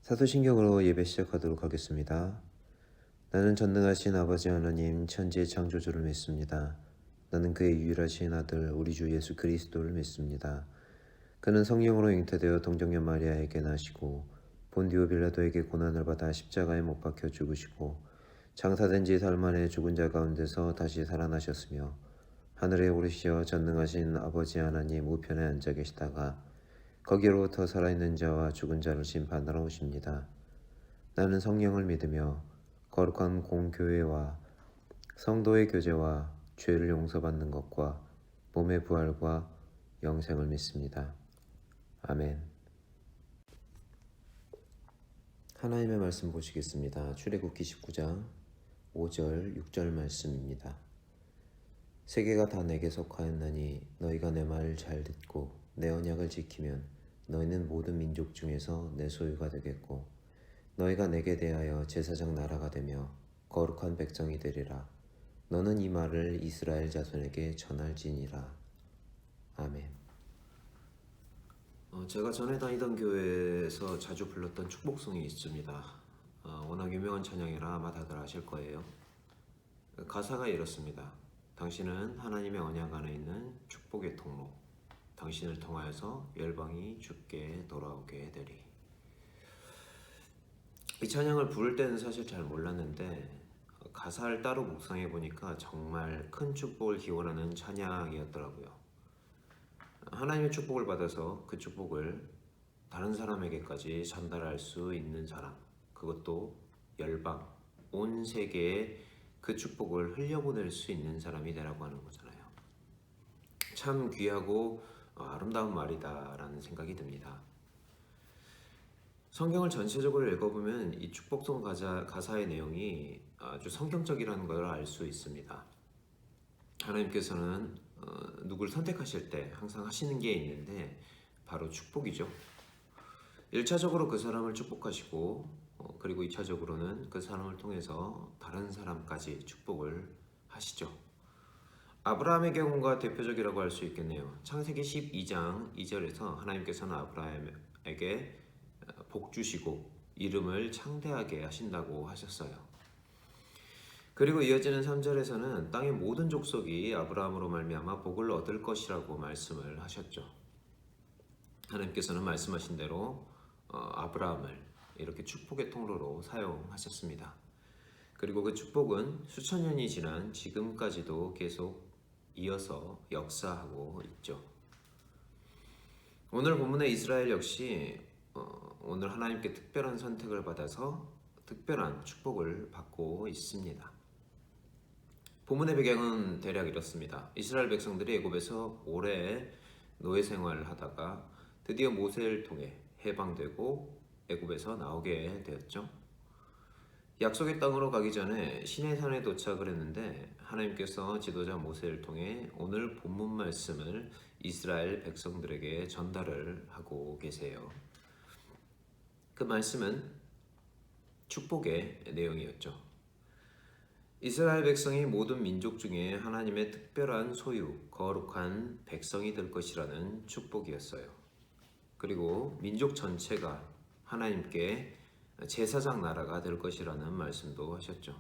사도신경으로 예배 시작하도록 하겠습니다. 나는 전능하신 아버지 하나님 천지의 창조주를 믿습니다. 나는 그의 유일하신 아들 우리 주 예수 그리스도를 믿습니다. 그는 성령으로 잉태되어 동정녀 마리아에게 나시고 본디오 빌라도에게 고난을 받아 십자가에 못 박혀 죽으시고 장사된 지 사흘 만에 죽은 자 가운데서 다시 살아나셨으며 하늘에 오르시어 전능하신 아버지 하나님 우편에 앉아 계시다가 거기로부터 살아있는 자와 죽은 자를 심판하러 오십니다. 나는 성령을 믿으며 거룩한 공교회와 성도의 교제와 죄를 용서받는 것과 몸의 부활과 영생을 믿습니다. 아멘. 하나님의 말씀 보시겠습니다. 출애굽기 19장 5절 6절 말씀입니다. 세계가 다 내게 속하였나니 너희가 내 말을 잘 듣고 내 언약을 지키면 너희는 모든 민족 중에서 내 소유가 되겠고 너희가 내게 대하여 제사장 나라가 되며 거룩한 백성이 되리라. 너는 이 말을 이스라엘 자손에게 전할지니라. 아멘. 제가 전에 다니던 교회에서 자주 불렀던 축복송이 있습니다. 워낙 유명한 찬양이라 아마 다들 아실 거예요. 가사가 이렇습니다. 당신은 하나님의 언약 안에 있는 축복의 통로, 당신을 통하여서 열방이 주께 돌아오게 되리. 이 찬양을 부를 때는 사실 잘 몰랐는데 가사를 따로 묵상해 보니까 정말 큰 축복을 기원하는 찬양이었더라고요. 하나님의 축복을 받아서 그 축복을 다른 사람에게까지 전달할 수 있는 사람, 그것도 열방, 온 세계에 그 축복을 흘려보낼 수 있는 사람이 되라고 하는 거잖아요. 참 귀하고 아름다운 말이다라는 생각이 듭니다. 성경을 전체적으로 읽어보면 이 축복송 가사의 내용이 아주 성경적이라는 걸 알 수 있습니다. 하나님께서는 누구를 선택하실 때 항상 하시는 게 있는데 바로 축복이죠. 1차적으로 그 사람을 축복하시고 그리고 2차적으로는 그 사람을 통해서 다른 사람까지 축복을 하시죠. 아브라함의 경우가 대표적이라고 할 수 있겠네요. 창세기 12장 2절에서 하나님께서는 아브라함에게 복 주시고 이름을 창대하게 하신다고 하셨어요. 그리고 이어지는 3절에서는 땅의 모든 족속이 아브라함으로 말미암아 복을 얻을 것이라고 말씀을 하셨죠. 하나님께서는 말씀하신 대로 아브라함을 이렇게 축복의 통로로 사용하셨습니다. 그리고 그 축복은 수천 년이 지난 지금까지도 계속 이어서 역사하고 있죠. 오늘 본문의 이스라엘 역시 오늘 하나님께 특별한 선택을 받아서 특별한 축복을 받고 있습니다. 본문의 배경은 대략 이렇습니다. 이스라엘 백성들이 애굽에서 오래 노예 생활을 하다가 드디어 모세를 통해 해방되고 애굽에서 나오게 되었죠. 약속의 땅으로 가기 전에 시내산에 도착을 했는데 하나님께서 지도자 모세를 통해 오늘 본문 말씀을 이스라엘 백성들에게 전달을 하고 계세요. 그 말씀은 축복의 내용이었죠. 이스라엘 백성이 모든 민족 중에 하나님의 특별한 소유, 거룩한 백성이 될 것이라는 축복이었어요. 그리고 민족 전체가 하나님께 제사장 나라가 될 것이라는 말씀도 하셨죠.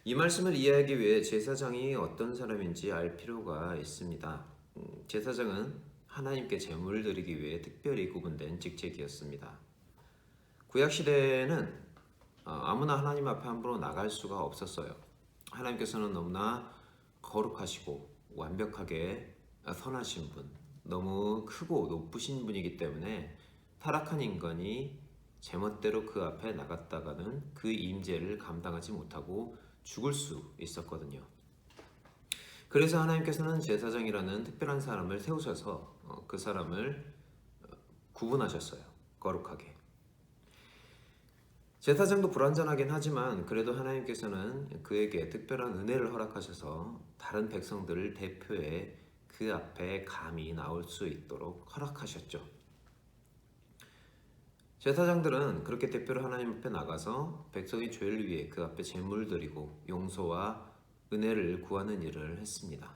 이 말씀을 이해하기 위해 제사장이 어떤 사람인지 알 필요가 있습니다. 제사장은 하나님께 제물을 드리기 위해 특별히 구분된 직책이었습니다. 구약시대에는 아무나 하나님 앞에 함부로 나갈 수가 없었어요. 하나님께서는 너무나 거룩하시고 완벽하게 선하신 분, 너무 크고 높으신 분이기 때문에 타락한 인간이 제멋대로 그 앞에 나갔다가는 그 임재를 감당하지 못하고 죽을 수 있었거든요. 그래서 하나님께서는 제사장이라는 특별한 사람을 세우셔서 그 사람을 구분하셨어요. 거룩하게. 제사장도 불완전하긴 하지만 그래도 하나님께서는 그에게 특별한 은혜를 허락하셔서 다른 백성들을 대표해 그 앞에 감히 나올 수 있도록 허락하셨죠. 제사장들은 그렇게 대표로 하나님 앞에 나가서 백성의 죄를 위해 그 앞에 제물을 드리고 용서와 은혜를 구하는 일을 했습니다.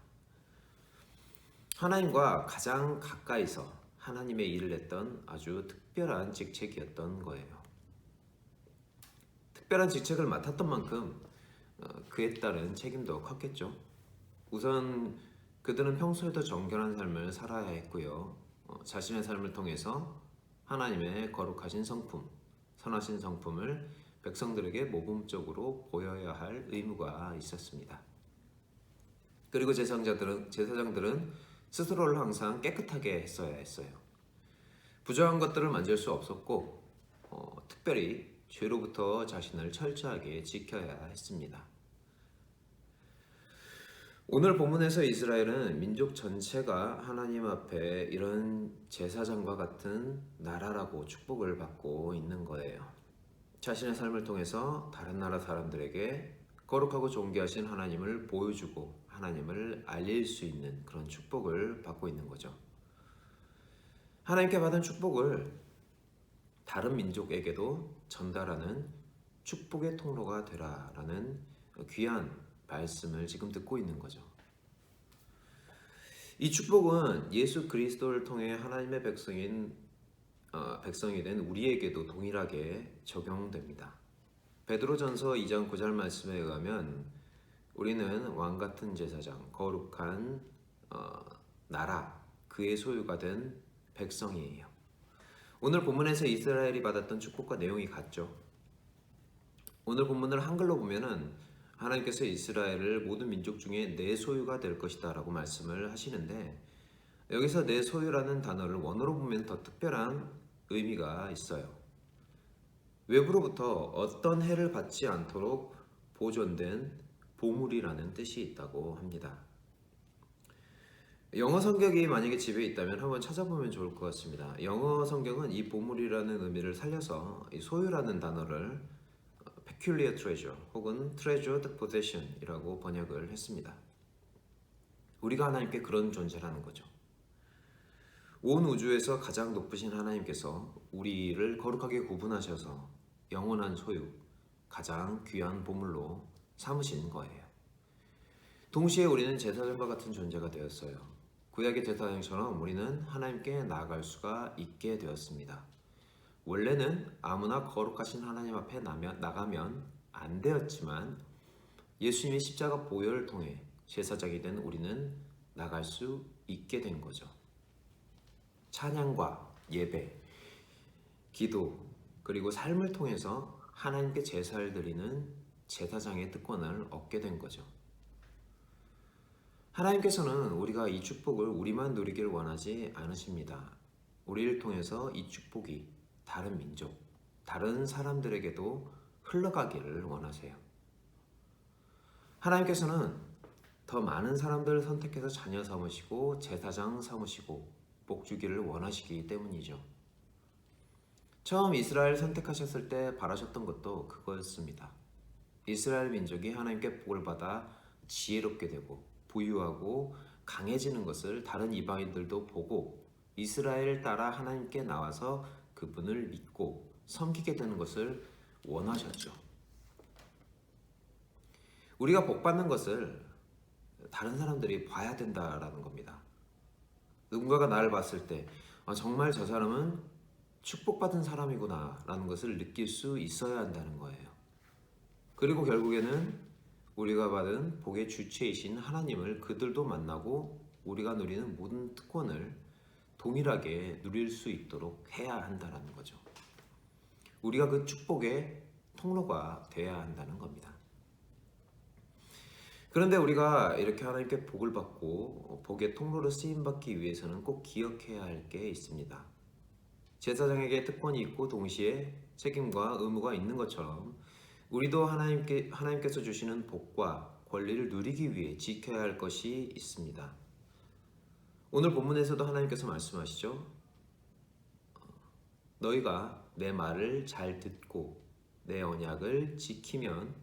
하나님과 가장 가까이서 하나님의 일을 했던 아주 특별한 직책이었던 거예요. 특별한 직책을 맡았던 만큼 그에 따른 책임도 컸겠죠. 우선 그들은 평소에도 정결한 삶을 살아야 했고요. 자신의 삶을 통해서 하나님의 거룩하신 성품, 선하신 성품을 백성들에게 모범적으로 보여야 할 의무가 있었습니다. 그리고 제사장들은 스스로를 항상 깨끗하게 했어야 했어요. 부정한 것들을 만질 수 없었고, 특별히 죄로부터 자신을 철저하게 지켜야 했습니다. 오늘 본문에서 이스라엘은 민족 전체가 하나님 앞에 이런 제사장과 같은 나라라고 축복을 받고 있는 거예요. 자신의 삶을 통해서 다른 나라 사람들에게 거룩하고 존귀하신 하나님을 보여주고 하나님을 알릴 수 있는 그런 축복을 받고 있는 거죠. 하나님께 받은 축복을 다른 민족에게도 전달하는 축복의 통로가 되라라는 귀한 말씀을 지금 듣고 있는 거죠. 이 축복은 예수 그리스도를 통해 하나님의 백성이 된 우리에게도 동일하게 적용됩니다. 베드로전서 2장 9절 말씀에 의하면 우리는 왕같은 제사장, 거룩한 나라, 그의 소유가 된 백성이에요. 오늘 본문에서 이스라엘이 받았던 축복과 내용이 같죠. 오늘 본문을 한글로 보면은 하나님께서 이스라엘을 모든 민족 중에 내 소유가 될 것이다 라고 말씀을 하시는데, 여기서 내 소유라는 단어를 원어로 보면 더 특별한 의미가 있어요. 외부로부터 어떤 해를 받지 않도록 보존된 보물이라는 뜻이 있다고 합니다. 영어 성경이 만약에 집에 있다면 한번 찾아보면 좋을 것 같습니다. 영어 성경은 이 보물이라는 의미를 살려서 이 소유라는 단어를 peculiar treasure 혹은 treasured possession이라고 번역을 했습니다. 우리가 하나님께 그런 존재라는 거죠. 온 우주에서 가장 높으신 하나님께서 우리를 거룩하게 구분하셔서 영원한 소유, 가장 귀한 보물로 삼으신 거예요. 동시에 우리는 제사장과 같은 존재가 되었어요. 구약의 제사장처럼 우리는 하나님께 나아갈 수가 있게 되었습니다. 원래는 아무나 거룩하신 하나님 앞에 나가면 안 되었지만 예수님의 십자가 보혈을 통해 제사장이 된 우리는 나갈 수 있게 된 거죠. 찬양과 예배, 기도, 그리고 삶을 통해서 하나님께 제사를 드리는 제사장의 특권을 얻게 된 거죠. 하나님께서는 우리가 이 축복을 우리만 누리기를 원하지 않으십니다. 우리를 통해서 이 축복이 다른 민족, 다른 사람들에게도 흘러가기를 원하세요. 하나님께서는 더 많은 사람들을 선택해서 자녀 삼으시고 제사장 삼으시고 복 주기를 원하시기 때문이죠. 처음 이스라엘 선택하셨을 때 바라셨던 것도 그거였습니다. 이스라엘 민족이 하나님께 복을 받아 지혜롭게 되고 부유하고 강해지는 것을 다른 이방인들도 보고 이스라엘을 따라 하나님께 나와서 그분을 믿고 섬기게 되는 것을 원하셨죠. 우리가 복 받는 것을 다른 사람들이 봐야 된다라는 겁니다. 누군가가 나를 봤을 때 정말 저 사람은 축복받은 사람이구나 라는 것을 느낄 수 있어야 한다는 거예요. 그리고 결국에는 우리가 받은 복의 주체이신 하나님을 그들도 만나고 우리가 누리는 모든 특권을 동일하게 누릴 수 있도록 해야 한다는 거죠. 우리가 그 축복의 통로가 되어야 한다는 겁니다. 그런데 우리가 이렇게 하나님께 복을 받고 복의 통로로 쓰임받기 위해서는 꼭 기억해야 할 게 있습니다. 제사장에게 특권이 있고 동시에 책임과 의무가 있는 것처럼 우리도 하나님께서 주시는 복과 권리를 누리기 위해 지켜야 할 것이 있습니다. 오늘 본문에서도 하나님께서 말씀하시죠. 너희가 내 말을 잘 듣고 내 언약을 지키면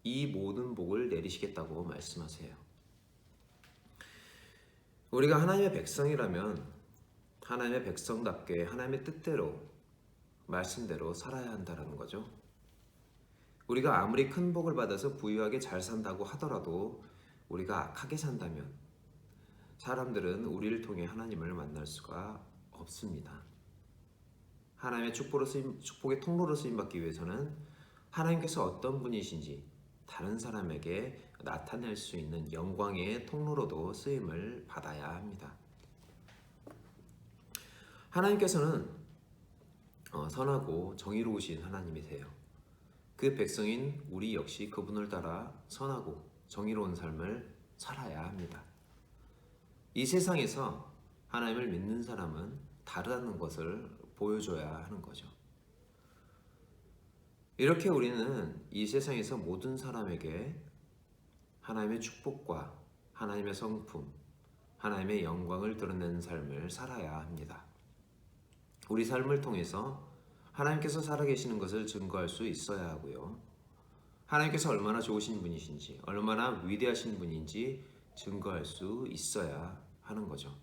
이 모든 복을 내리시겠다고 말씀하세요. 우리가 하나님의 백성이라면 하나님의 백성답게 하나님의 뜻대로 말씀대로 살아야 한다는 거죠. 우리가 아무리 큰 복을 받아서 부유하게 잘 산다고 하더라도 우리가 악하게 산다면 사람들은 우리를 통해 하나님을 만날 수가 없습니다. 하나님의 축복의 통로로 쓰임받기 위해서는 하나님께서 어떤 분이신지 다른 사람에게 나타낼 수 있는 영광의 통로로도 쓰임을 받아야 합니다. 하나님께서는 선하고 정의로우신 하나님이세요. 그 백성인 우리 역시 그분을 따라 선하고 정의로운 삶을 살아야 합니다. 이 세상에서 하나님을 믿는 사람은 다르다는 것을 보여줘야 하는 거죠. 이렇게 우리는 이 세상에서 모든 사람에게 하나님의 축복과 하나님의 성품, 하나님의 영광을 드러내는 삶을 살아야 합니다. 우리 삶을 통해서 하나님께서 살아계시는 것을 증거할 수 있어야 하고요. 하나님께서 얼마나 좋으신 분이신지, 얼마나 위대하신 분인지 증거할 수 있어야 하는 거죠.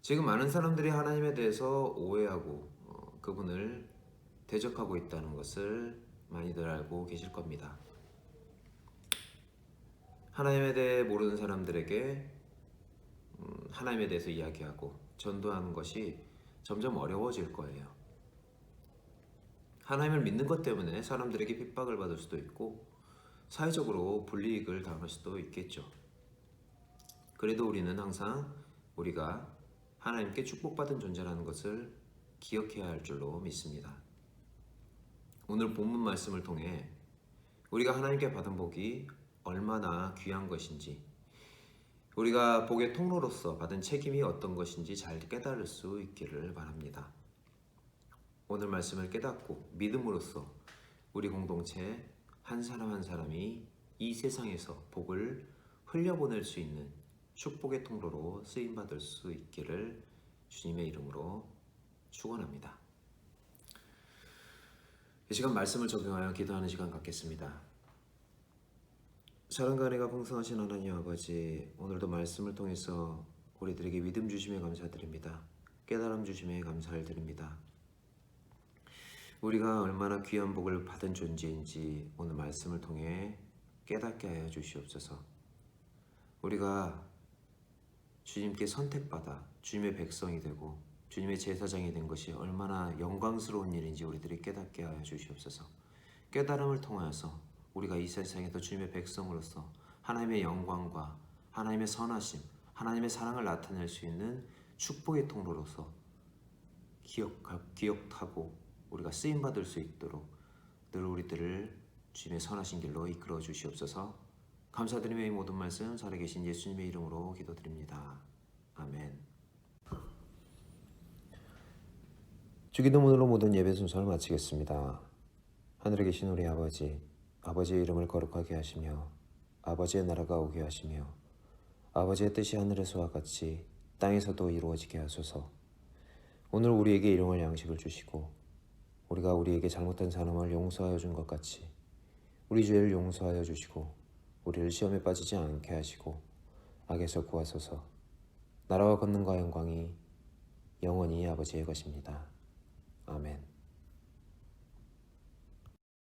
지금 많은 사람들이 하나님에 대해서 오해하고 그분을 대적하고 있다는 것을 많이들 알고 계실 겁니다. 하나님에 대해 모르는 사람들에게 하나님에 대해서 이야기하고 전도하는 것이 점점 어려워질 거예요. 하나님을 믿는 것 때문에 사람들에게 핍박을 받을 수도 있고 사회적으로 불이익을 당할 수도 있겠죠. 그래도 우리는 항상 우리가 하나님께 축복받은 존재라는 것을 기억해야 할 줄로 믿습니다. 오늘 본문 말씀을 통해 우리가 하나님께 받은 복이 얼마나 귀한 것인지, 우리가 복의 통로로서 받은 책임이 어떤 것인지 잘 깨달을 수 있기를 바랍니다. 오늘 말씀을 깨닫고 믿음으로써 우리 공동체 한 사람 한 사람이 이 세상에서 복을 흘려보낼 수 있는 축복의 통로로 쓰임받을 수 있기를 주님의 이름으로 축원합니다. 이 시간 말씀을 적용하여 기도하는 시간 갖겠습니다. 사랑과 은혜가 풍성하신 하나님 아버지, 오늘도 말씀을 통해서 우리들에게 믿음 주심에 감사드립니다. 깨달음 주심에 감사를 드립니다. 우리가 얼마나 귀한 복을 받은 존재인지 오늘 말씀을 통해 깨닫게 하여 주시옵소서. 우리가 주님께 선택받아 주님의 백성이 되고 주님의 제사장이 된 것이 얼마나 영광스러운 일인지 우리들이 깨닫게 하여 주시옵소서. 깨달음을 통하여서 우리가 이 세상에서 주님의 백성으로서 하나님의 영광과 하나님의 선하심, 하나님의 사랑을 나타낼 수 있는 축복의 통로로서 기억하고 우리가 쓰임받을 수 있도록 늘 우리들을 주님의 선하신 길로 이끌어 주시옵소서. 감사드리며 이 모든 말씀 살아계신 예수님의 이름으로 기도드립니다. 아멘. 주기도문으로 모든 예배 순서를 마치겠습니다. 하늘에 계신 우리 아버지, 아버지의 이름을 거룩하게 하시며 아버지의 나라가 오게 하시며 아버지의 뜻이 하늘에서와 같이 땅에서도 이루어지게 하소서. 오늘 우리에게 일용할 양식을 주시고 우리가 우리에게 잘못한 사람을 용서하여 준 것 같이 우리 죄를 용서하여 주시고 우리를 시험에 빠지지 않게 하시고 악에서 구하소서. 나라와 권능과 영광이 영원히 아버지의 것입니다. 아멘.